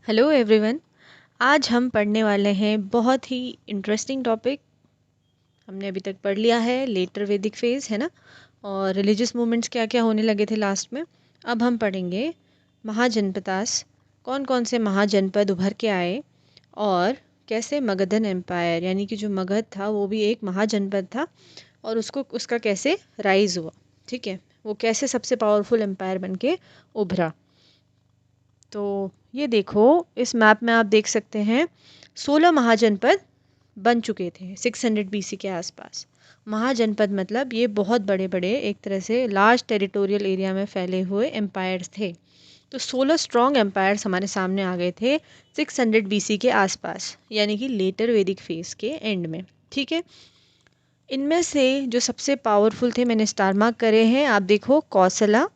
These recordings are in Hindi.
Hello everyone. आज हम पढ़ने वाले हैं बहुत ही इंटरेस्टिंग टॉपिक। हमने अभी तक पढ़ लिया है लेटर वैदिक फेज, है ना। और रिलीजियस मूवमेंट्स क्या क्या होने लगे थे लास्ट में। अब हम पढ़ेंगे महाजनपदास, कौन कौन से महाजनपद उभर के आए और कैसे मगधन एम्पायर यानी कि जो मगध था वो भी एक महाजनपद था और उसको उसका कैसे राइज हुआ। ठीक है, वो कैसे सबसे पावरफुल एम्पायर बन के उभरा। तो ये देखो, इस मैप में आप देख सकते हैं 16 महाजनपद बन चुके थे 600 बीसी के आसपास। महाजनपद मतलब ये बहुत बड़े बड़े एक तरह से लार्ज टेरिटोरियल एरिया में फैले हुए एम्पायर्स थे। तो 16 स्ट्रॉन्ग एम्पायर्स हमारे सामने आ गए थे 600 बीसी के आसपास, यानी कि लेटर वैदिक फेज के एंड में। ठीक है, इनमें से जो सबसे पावरफुल थे मैंने स्टार मार्क करे हैं, आप देखो कौशला,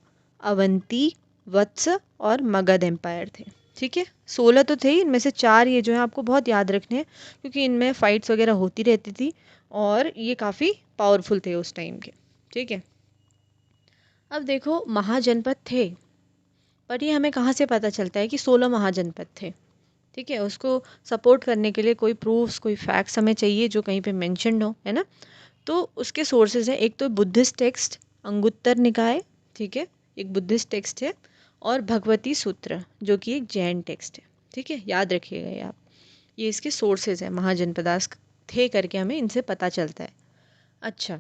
अवंती, वत्स और मगध एम्पायर थे। ठीक है, 16 तो थे ही, इनमें से 4 ये जो है आपको बहुत याद रखने हैं क्योंकि इनमें फाइट्स वगैरह होती रहती थी और ये काफ़ी पावरफुल थे उस टाइम के। ठीक है, अब देखो महाजनपद थे, पर ये हमें कहाँ से पता चलता है कि 16 महाजनपद थे। ठीक है, उसको सपोर्ट करने के लिए कोई प्रूफ्स, कोई फैक्ट्स हमें चाहिए जो कहीं पे मेंशन्ड हो, है ना। तो उसके सोर्सेज हैं, एक तो बुद्धिस्ट टेक्स्ट अंगुत्तर निकाय, ठीक है, एक बुद्धिस्ट टेक्स्ट है, और भगवती सूत्र जो कि एक जैन टेक्स्ट है। ठीक है, याद रखिएगा ये आप, ये इसके सोर्सेज हैं। महाजनपदास थे करके हमें इनसे पता चलता है। अच्छा,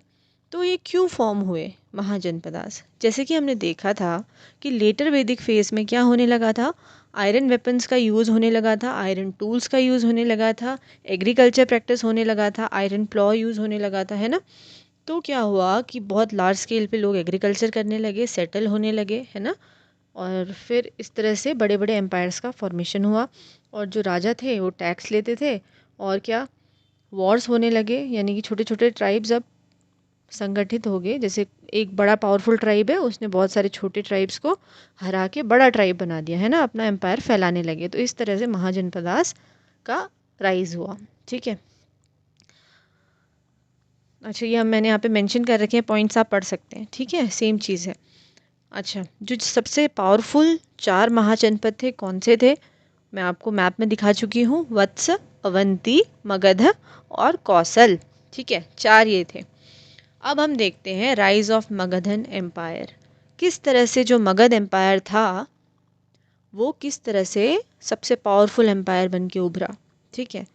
तो ये क्यों फॉर्म हुए महाजनपदास? जैसे कि हमने देखा था कि लेटर वैदिक फेज में क्या होने लगा था, आयरन वेपन्स का यूज़ होने लगा था, आयरन टूल्स का यूज़ होने लगा था, एग्रीकल्चर प्रैक्टिस होने लगा था, आयरन प्लॉ यूज़ होने लगा था, है ना। तो क्या हुआ कि बहुत लार्ज स्केल पे लोग एग्रीकल्चर करने लगे, सेटल होने लगे, है ना। और फिर इस तरह से बड़े बड़े एम्पायर्स का फॉर्मेशन हुआ और जो राजा थे वो टैक्स लेते थे और क्या, वॉर्स होने लगे, यानी कि छोटे छोटे ट्राइब्स अब संगठित हो गए। जैसे एक बड़ा पावरफुल ट्राइब है, उसने बहुत सारे छोटे ट्राइब्स को हरा के बड़ा ट्राइब बना दिया, है ना, अपना एम्पायर फैलाने लगे। तो इस तरह से महाजनपदास का राइज हुआ। ठीक है, अच्छा ये हम मैंने यहाँ पे मेंशन कर रखे हैं, पॉइंट्स आप पढ़ सकते हैं। ठीक है, सेम चीज़ है। अच्छा, जो सबसे पावरफुल 4 महाजनपद थे कौन से थे, मैं आपको मैप में दिखा चुकी हूँ, वत्स, अवंती, मगध और कौशल। ठीक है, 4 ये थे। अब हम देखते हैं राइज ऑफ मगधन एम्पायर। किस तरह से जो मगध एम्पायर था वो किस तरह से सबसे पावरफुल एम्पायर बन के उभरा। ठीक है,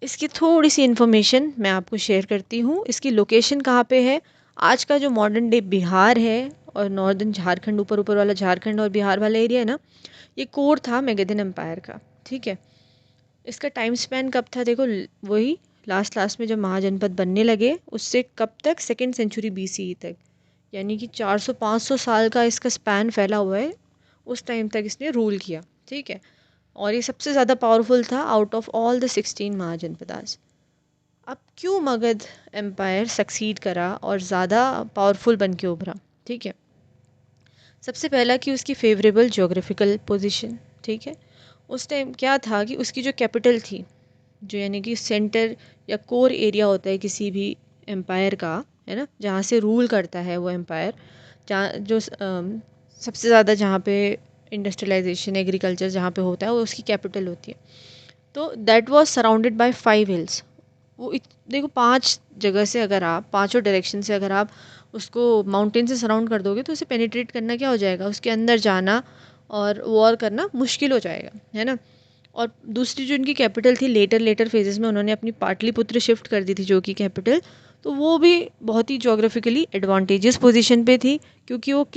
इसकी थोड़ी सी इन्फॉर्मेशन मैं आपको शेयर करती हूँ। इसकी लोकेशन कहाँ पे है, आज का जो मॉडर्न डे बिहार है और नॉर्दर्न झारखंड, ऊपर ऊपर वाला झारखंड और बिहार वाला एरिया है ना, ये कोर था मगधन एम्पायर का। ठीक है, इसका टाइम स्पैन कब था देखो, वही लास्ट लास्ट में जब महाजनपद बनने लगे उससे कब तक, 2nd सेंचुरी BCE तक, यानी कि 400-500 साल का इसका स्पैन फैला हुआ है। उस टाइम तक इसने रूल किया। ठीक है, और ये सबसे ज़्यादा पावरफुल था out of all the 16 mahajanapadas. अब क्यों मगध एम्पायर सक्सीड करा और ज़्यादा पावरफुल बन के उभरा? ठीक है, सबसे पहला कि उसकी फेवरेबल ज्योग्राफिकल पोजीशन। ठीक है, उस टाइम क्या था कि उसकी जो कैपिटल थी, जो यानी कि सेंटर या कोर एरिया होता है किसी भी एम्पायर का, है ना, जहाँ से रूल करता है वो एम्पायर, जहाँ जो सबसे ज़्यादा जहाँ पे इंडस्ट्रियलाइजेशन एग्रीकल्चर जहाँ पे होता है वो उसकी कैपिटल होती है। तो that was surrounded by 5 hills. वो देखो 5 जगह से, अगर आप पांचों डायरेक्शन से अगर आप उसको माउंटेन से सराउंड कर दोगे तो उसे पेनिट्रेट करना क्या हो जाएगा, उसके अंदर जाना और वॉर करना मुश्किल हो जाएगा, है ना। और दूसरी जो इनकी कैपिटल थी, लेटर लेटर फेजेस में उन्होंने अपनी पाटलिपुत्र शिफ्ट कर दी थी जो कि कैपिटल, तो वो भी बहुत ही जोग्राफिकली एडवांटेजियस पोजीशन पे थी क्योंकि वो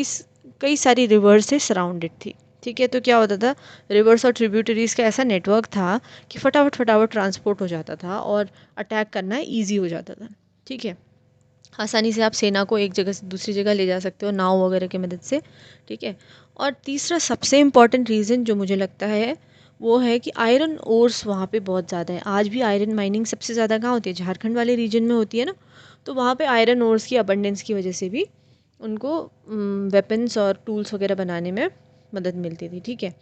कई सारी रिवर्स से सराउंडेड थी। ठीक है, तो क्या होता था, रिवर्स और ट्रिब्यूटरीज का ऐसा नेटवर्क था कि फटाफट फटाफट ट्रांसपोर्ट हो जाता था और अटैक करना ईजी हो जाता था। ठीक है, आसानी से आप सेना को एक जगह से दूसरी जगह ले जा सकते हो नाव वगैरह की मदद से। ठीक है, और तीसरा सबसे इम्पॉर्टेंट रीज़न जो मुझे लगता है वो है कि आयरन ओर्स वहाँ पे बहुत ज़्यादा है। आज भी आयरन माइनिंग सबसे ज़्यादा कहाँ होती है, झारखंड वाले रीजन में होती है ना। तो वहाँ पे आयरन ओर्स की अबंडेंस की वजह से भी उनको वेपन्स और टूल्स वगैरह बनाने में मदद मिलती थी। ठीक है,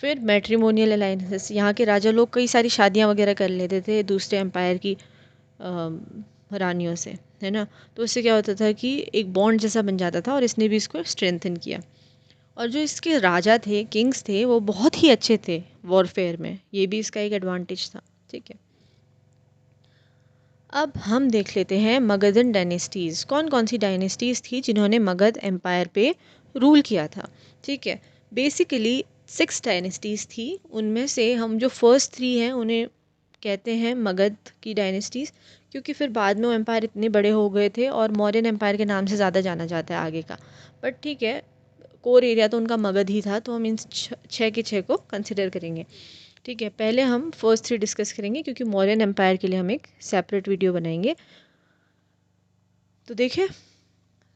फिर मैट्रिमोनियल अलाइंसेस, यहाँ के राजा लोग कई सारी शादियाँ वगैरह कर लेते थे दूसरे एम्पायर की रानियों से, है ना। तो उससे क्या होता था कि एक बॉन्ड जैसा बन जाता था और इसने भी इसको स्ट्रेंथन किया। और जो इसके राजा थे, किंग्स थे, वो बहुत ही अच्छे थे वॉरफेयर में, ये भी इसका एक एडवांटेज था। ठीक है, अब हम देख लेते हैं मगधन डायनेस्टीज़। कौन कौन सी डायनेस्टीज़ थी जिन्होंने मगध एम्पायर पे रूल किया था। ठीक है, बेसिकली 6 डायनेस्टीज़ थी। उनमें से हम जो फर्स्ट 3 हैं उन्हें कहते हैं मगध की डायनेस्टीज़, क्योंकि फिर बाद में वो एम्पायर इतने बड़े हो गए थे और मौर्यन एम्पायर के नाम से ज़्यादा जाना जाता है आगे का। बट ठीक है, कोर एरिया तो उनका मगध ही था, तो हम इन 6 के 6 को कंसिडर करेंगे। ठीक है, पहले हम फर्स्ट 3 डिस्कस करेंगे, क्योंकि मौर्यन एम्पायर के लिए हम एक सेपरेट वीडियो बनाएंगे। तो देखिए,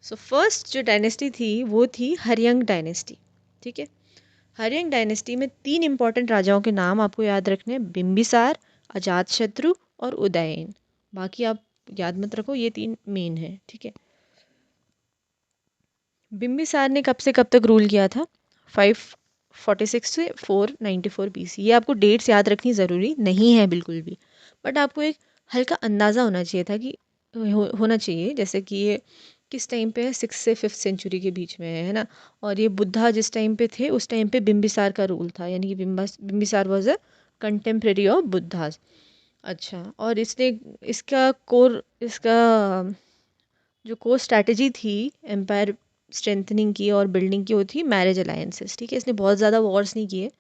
सो फर्स्ट जो डायनेस्टी थी वो थी हर्यंग डायनेस्टी। ठीक है, हर्यंग डायनेस्टी में 3 इंपॉर्टेंट राजाओं के नाम आपको याद रखने हैं, बिंबिसार, अजातशत्रु और उदयन। बाकी आप याद मत रखो, ये 3 मेन है। ठीक है, बिंबिसार ने कब से कब तक रूल किया था? 546 से 494 BC। ये आपको डेट्स याद रखनी ज़रूरी नहीं है बिल्कुल भी, बट आपको एक हल्का अंदाज़ा होना चाहिए था कि होना चाहिए, जैसे कि ये किस टाइम पे है, 6 से 5th सेंचुरी के बीच में है ना। और ये बुद्धा जिस टाइम पे थे उस टाइम पे बिंबिसार का रूल था, यानी कि Bimbisara was a contemporary of Buddha's. अच्छा, और इसने इसका जो कोर स्ट्रैटेजी थी एम्पायर स्ट्रेंथनिंग की और बिल्डिंग की, वो थी मैरिज अलायंसेस। ठीक है, इसने बहुत ज़्यादा वॉर्स नहीं किए।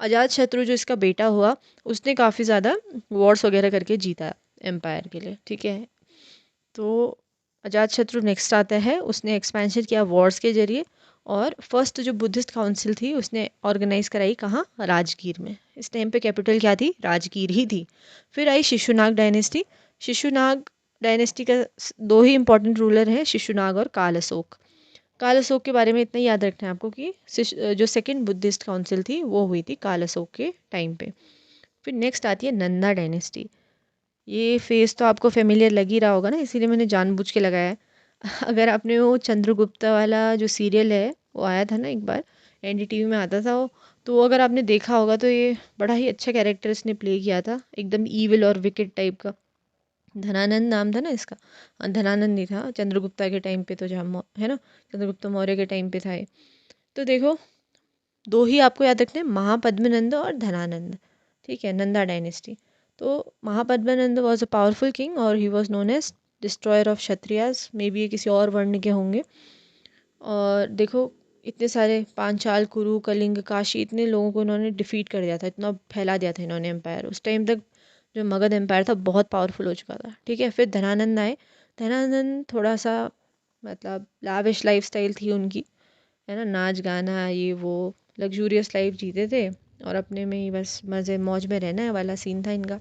अजात शत्रु जो इसका बेटा हुआ, उसने काफ़ी ज़्यादा वॉर्स वगैरह करके जीता एम्पायर के लिए। ठीक है, तो अजात शत्रु नेक्स्ट आता है, उसने एक्सपेंशन किया वॉर्स के जरिए, और फर्स्ट जो बुद्धिस्ट काउंसिल थी उसने ऑर्गेनाइज कराई कहाँ? राजगीर में। इस टाइम पे कैपिटल क्या थी? राजगीर ही थी। फिर आई शिशुनाग डायनेस्टी। शिशुनाग डायनेस्टी का 2 ही इंपॉर्टेंट रूलर हैं, शिशुनाग और काल अशोक। काल अशोक के बारे में इतना याद रखना है आपको कि जो सेकंड बुद्धिस्ट काउंसिल थी वो हुई थी काल अशोक के टाइम पे। फिर नेक्स्ट आती है नंदा डायनेस्टी। ये फेस तो आपको फेमिलियर लग ही रहा होगा ना, इसीलिए मैंने जानबूझ के लगाया है। अगर आपने वो चंद्रगुप्ता वाला जो सीरियल है, वो आया था ना एक बार, एनडीटीवी में आता था वो, तो वो अगर आपने देखा होगा तो ये बड़ा ही अच्छा कैरेक्टर इसने प्ले किया था, एकदम ईविल और विकेट टाइप का। धनानंद नाम था ना इसका। धनानंद नहीं था, चंद्रगुप्ता के टाइम पे तो जहाँ है ना, चंद्रगुप्ता मौर्य के टाइम पे था ये। तो देखो, 2 ही आपको याद रखने हैं, महापद्मनंद और धनानंद। ठीक है, नंदा डायनेस्टी। तो Mahapadmananda was a powerful king और he was known as destroyer of Kshatriyas. May be ये किसी और वर्ण के होंगे। और देखो, इतने सारे पांचाल, कुरु, कलिंग, काशी, इतने लोगों को इन्होंने डिफीट कर दिया था, इतना फैला दिया था इन्होंने एम्पायर। उस टाइम तक जो मगध एम्पायर था बहुत पावरफुल हो चुका था। ठीक है, फिर धनानंद आए। धनानंद थोड़ा सा मतलब लाविश लाइफ स्टाइल थी उनकी, है ना, नाच गाना ये वो, लग्जूरियस लाइफ जीते थे और अपने में ही बस मज़े मौज में रहना है वाला सीन था इनका।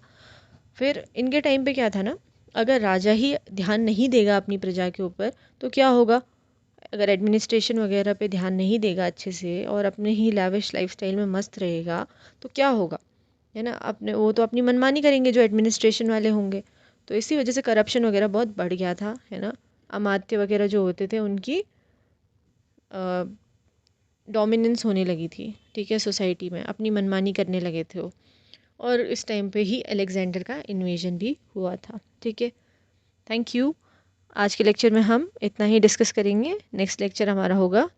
फिर इनके टाइम पे क्या था ना, अगर राजा ही ध्यान नहीं देगा अपनी प्रजा के ऊपर तो क्या होगा? अगर एडमिनिस्ट्रेशन वगैरह पे ध्यान नहीं देगा अच्छे से और अपने ही लैविश लाइफस्टाइल में मस्त रहेगा तो क्या होगा? है ना, अपने वो तो अपनी मनमानी करेंगे जो एडमिनिस्ट्रेशन वाले होंगे। तो इसी वजह से करप्शन वगैरह बहुत बढ़ गया था, है ना। अमात्य वगैरह जो होते थे उनकी डोमिनेंस होने लगी थी। ठीक है, सोसाइटी में अपनी मनमानी करने लगे थे वो। और इस टाइम पे ही अलेक्जेंडर का इन्वेजन भी हुआ था। ठीक है, थैंक यू। आज के लेक्चर में हम इतना ही डिस्कस करेंगे। नेक्स्ट लेक्चर हमारा होगा